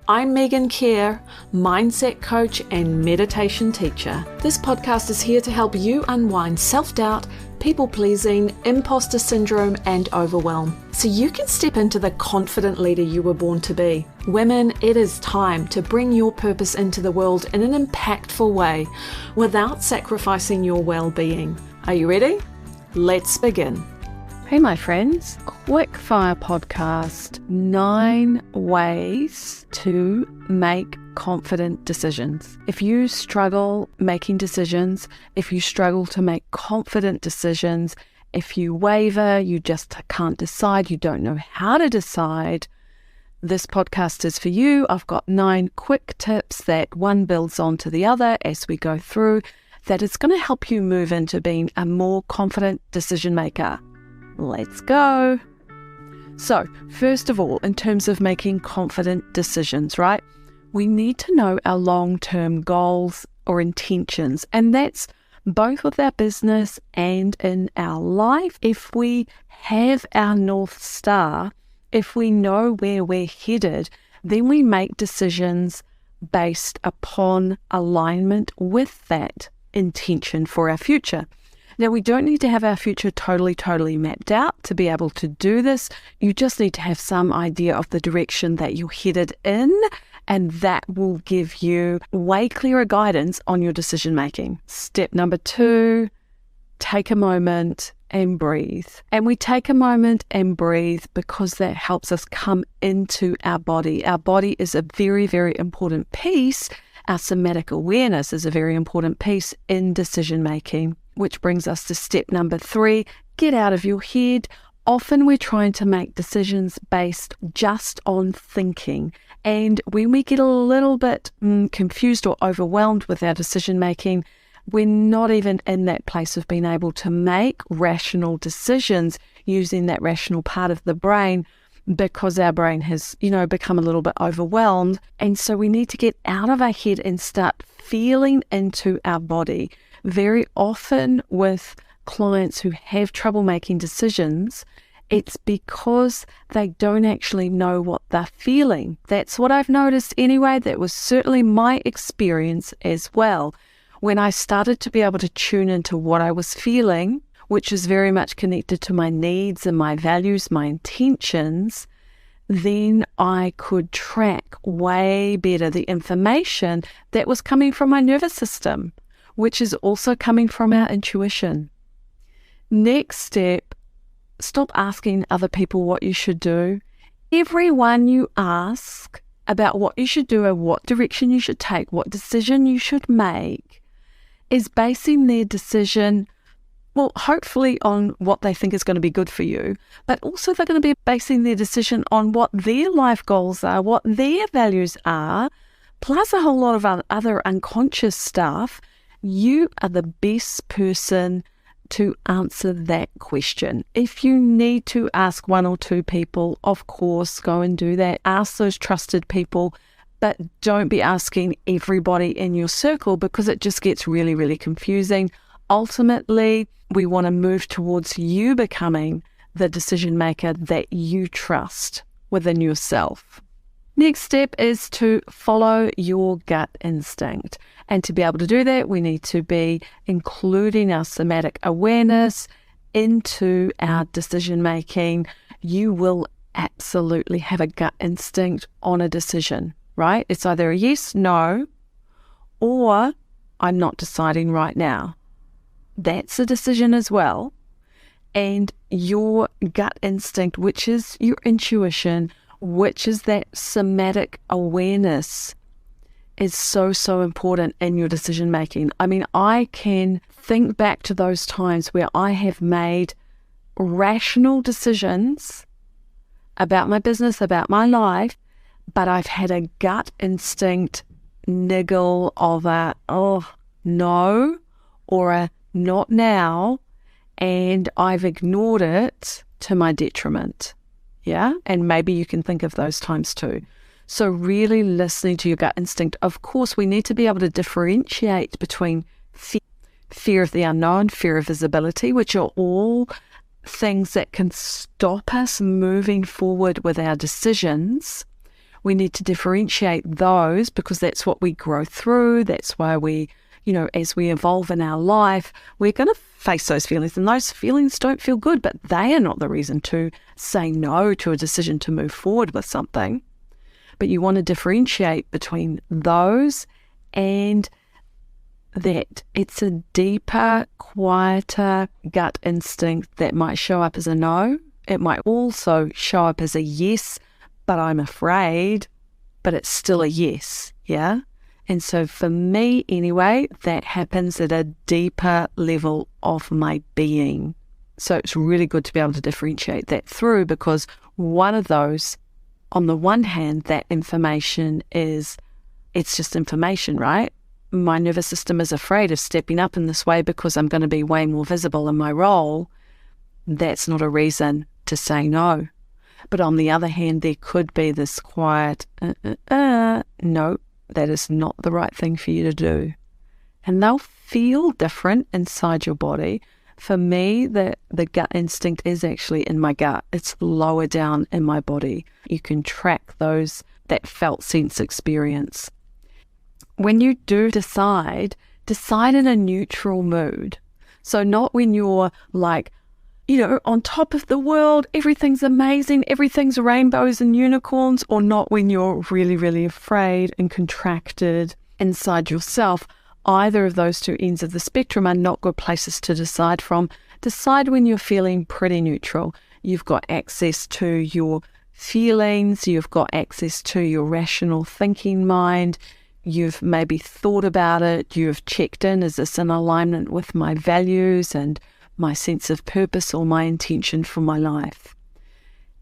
I'm Megan Kerr, mindset coach and meditation teacher. This podcast is here to help you unwind self-doubt, people-pleasing, imposter syndrome, and overwhelm, so you can step into the confident leader you were born to be. Women, it is time to bring your purpose into the world in an impactful way without sacrificing your well-being. Are you ready? Let's begin. Hey my friends, quick fire podcast, 9 ways to make confident decisions. If you struggle making decisions, if you struggle to make confident decisions, if you waver, you just can't decide, you don't know how to decide, this podcast is for you. I've got 9 quick tips that one builds onto the other as we go through, that is going to help you move into being a more confident decision maker. Let's go. So, first of all, in terms of making confident decisions, right? We need to know our long-term goals or intentions, and that's both with our business and in our life. If we have our North Star, if we know where we're headed, then we make decisions based upon alignment with that intention for our future. Now, we don't need to have our future totally mapped out to be able to do this. You just need to have some idea of the direction that you're headed in, and that will give you way clearer guidance on your decision making. Step number 2, take a moment and breathe. And we take a moment and breathe because that helps us come into our body. Our body is a very important piece. Our somatic awareness is a very important piece in decision making. Which brings us to step number 3, get out of your head. Often we're trying to make decisions based just on thinking. And when we get a little bit confused or overwhelmed with our decision making, we're not even in that place of being able to make rational decisions using that rational part of the brain, because our brain has, become a little bit overwhelmed. And so we need to get out of our head and start feeling into our body. Very often with clients who have trouble making decisions, it's because they don't actually know what they're feeling. That's what I've noticed anyway. That was certainly my experience as well. When I started to be able to tune into what I was feeling, which is very much connected to my needs and my values, my intentions, then I could track way better the information that was coming from my nervous system, which is also coming from our intuition. Next step, stop asking other people what you should do. Everyone you ask about what you should do or what direction you should take, what decision you should make, is basing their decision, well, hopefully on what they think is going to be good for you, but also they're going to be basing their decision on what their life goals are, what their values are, plus a whole lot of other unconscious stuff. You are the best person to answer that question. If you need to ask 1 or 2 people, of course, go and do that. Ask those trusted people, but don't be asking everybody in your circle because it just gets really confusing. Ultimately, we want to move towards you becoming the decision maker that you trust within yourself. Next step is to follow your gut instinct. And to be able to do that, we need to be including our somatic awareness into our decision making. You will absolutely have a gut instinct on a decision, right? It's either a yes, no, or I'm not deciding right now. That's a decision as well. And your gut instinct, which is your intuition, which is that somatic awareness, is so important in your decision making. I mean, I can think back to those times where I have made rational decisions about my business, about my life, but I've had a gut instinct niggle of a, oh, no, or a not now, and I've ignored it to my detriment. Yeah, and maybe you can think of those times too. So really listening to your gut instinct. Of course, we need to be able to differentiate between fear of the unknown, fear of visibility, which are all things that can stop us moving forward with our decisions, we need to differentiate those because that's what we grow through. That's why we, as we evolve in our life, we're going to face those feelings, and those feelings don't feel good, but they are not the reason to say no to a decision to move forward with something. But you want to differentiate between those and that it's a deeper, quieter gut instinct that might show up as a no. It might also show up as a yes, but I'm afraid, but it's still a yes, yeah? And so for me anyway, that happens at a deeper level of my being. So it's really good to be able to differentiate that through, because one of those, on the one hand, that information it's just information, right? My nervous system is afraid of stepping up in this way because I'm going to be way more visible in my role. That's not a reason to say no. But on the other hand, there could be this quiet, no, that is not the right thing for you to do. And they'll feel different inside your body. For me, the gut instinct is actually in my gut. It's lower down in my body. You can track that felt sense experience. When you do decide in a neutral mood. So not when you're like, on top of the world, everything's amazing, everything's rainbows and unicorns, or not when you're really, really afraid and contracted inside yourself. Either of those two ends of the spectrum are not good places to decide from. Decide when you're feeling pretty neutral. You've got access to your feelings, you've got access to your rational thinking mind, you've maybe thought about it, you've checked in, is this in alignment with my values and my sense of purpose or my intention for my life?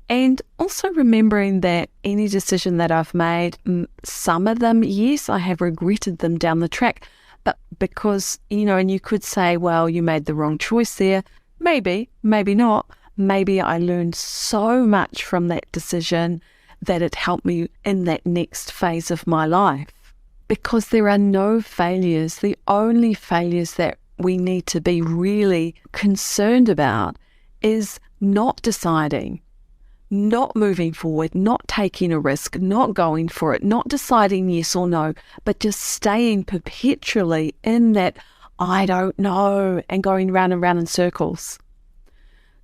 And also remembering that any decision that I've made, some of them, yes, I have regretted them down the track, but because, and you could say, well, you made the wrong choice there. Maybe, maybe not. Maybe I learned so much from that decision that it helped me in that next phase of my life. Because there are no failures. The only failures that we need to be really concerned about is not deciding, not moving forward, not taking a risk, not going for it, not deciding yes or no, but just staying perpetually in that I don't know and going round and round in circles.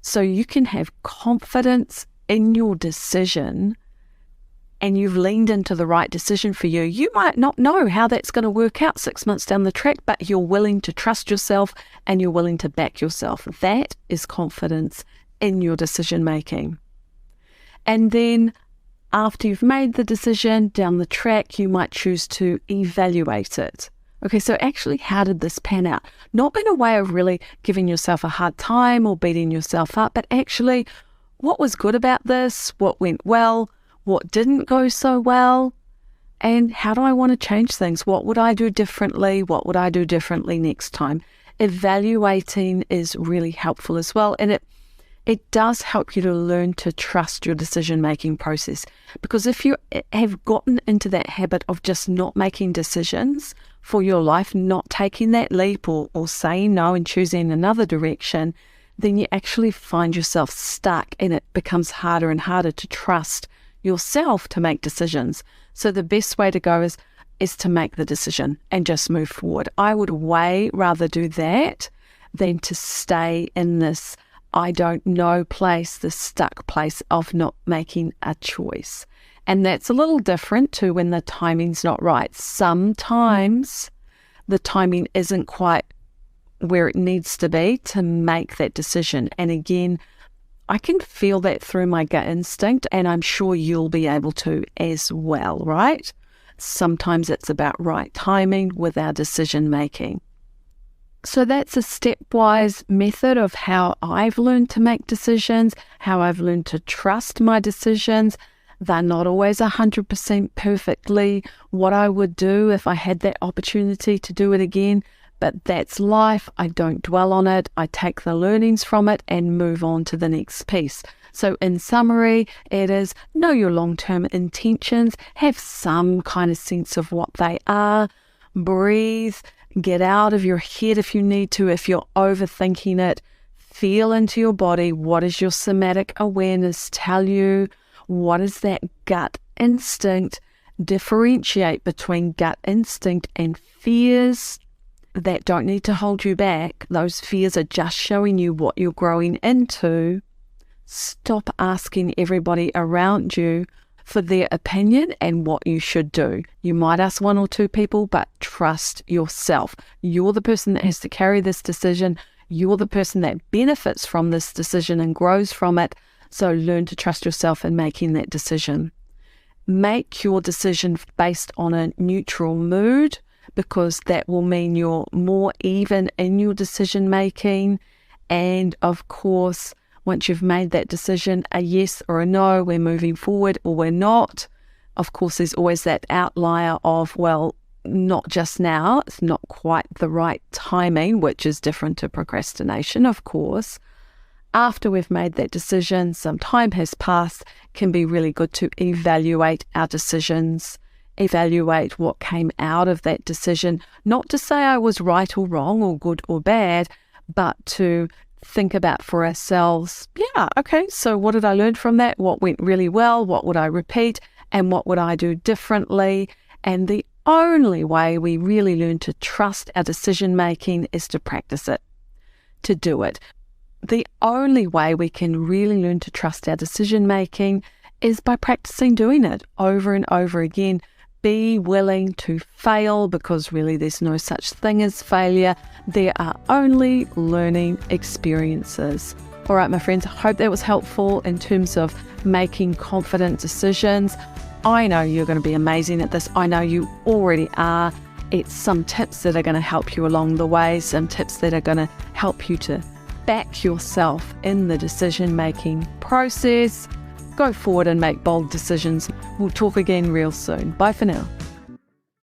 So you can have confidence in your decision and you've leaned into the right decision for you. You might not know how that's going to work out 6 months down the track, but you're willing to trust yourself and you're willing to back yourself. That is confidence in your decision making. And then after you've made the decision down the track, you might choose to evaluate it. Okay, so actually, how did this pan out? Not in a way of really giving yourself a hard time or beating yourself up, but actually, what was good about this? What went well? What didn't go so well? And how do I want to change things? What would I do differently? What would I do differently next time? Evaluating is really helpful as well. And it does help you to learn to trust your decision-making process. Because if you have gotten into that habit of just not making decisions for your life, not taking that leap or saying no and choosing another direction, then you actually find yourself stuck and it becomes harder and harder to trust yourself to make decisions. So the best way to go is to make the decision and just move forward. I would way rather do that than to stay in this I don't know place, this stuck place of not making a choice. And that's a little different to when the timing's not right. Sometimes the timing isn't quite where it needs to be to make that decision. And again, I can feel that through my gut instinct, and I'm sure you'll be able to as well, right? Sometimes it's about right timing with our decision making. So that's a stepwise method of how I've learned to make decisions, how I've learned to trust my decisions. They're not always 100% perfectly what I would do if I had that opportunity to do it again. But that's life. I don't dwell on it. I take the learnings from it and move on to the next piece. So in summary, it is know your long-term intentions, have some kind of sense of what they are, breathe, get out of your head if you need to, if you're overthinking it, feel into your body. What does your somatic awareness tell you? What is that gut instinct. Differentiate between gut instinct and fears that don't need to hold you back. Those fears are just showing you what you're growing into. Stop asking everybody around you for their opinion and what you should do. You might ask one or two people, but trust yourself. You're the person that has to carry this decision. You're the person that benefits from this decision and grows from it. So learn to trust yourself in making that decision. Make your decision based on a neutral mood, because that will mean you're more even in your decision making. And of course, once you've made that decision, a yes or a no, we're moving forward or we're not. Of course, there's always that outlier of, well, not just now, it's not quite the right timing, which is different to procrastination, of course. After we've made that decision, some time has passed, can be really good to evaluate our decisions, evaluate what came out of that decision, not to say I was right or wrong or good or bad, but to think about for ourselves, okay, so what did I learn from that? What went really well? What would I repeat? And what would I do differently? And the only way we really learn to trust our decision making is to practice it, to do it. The only way we can really learn to trust our decision making is by practicing doing it over and over again. Be willing to fail, because really there's no such thing as failure. There are only learning experiences. All right, my friends, I hope that was helpful in terms of making confident decisions. I know you're going to be amazing at this. I know you already are. It's some tips that are going to help you along the way, some tips that are going to help you to back yourself in the decision-making process. Go forward and make bold decisions. We'll talk again real soon. Bye for now.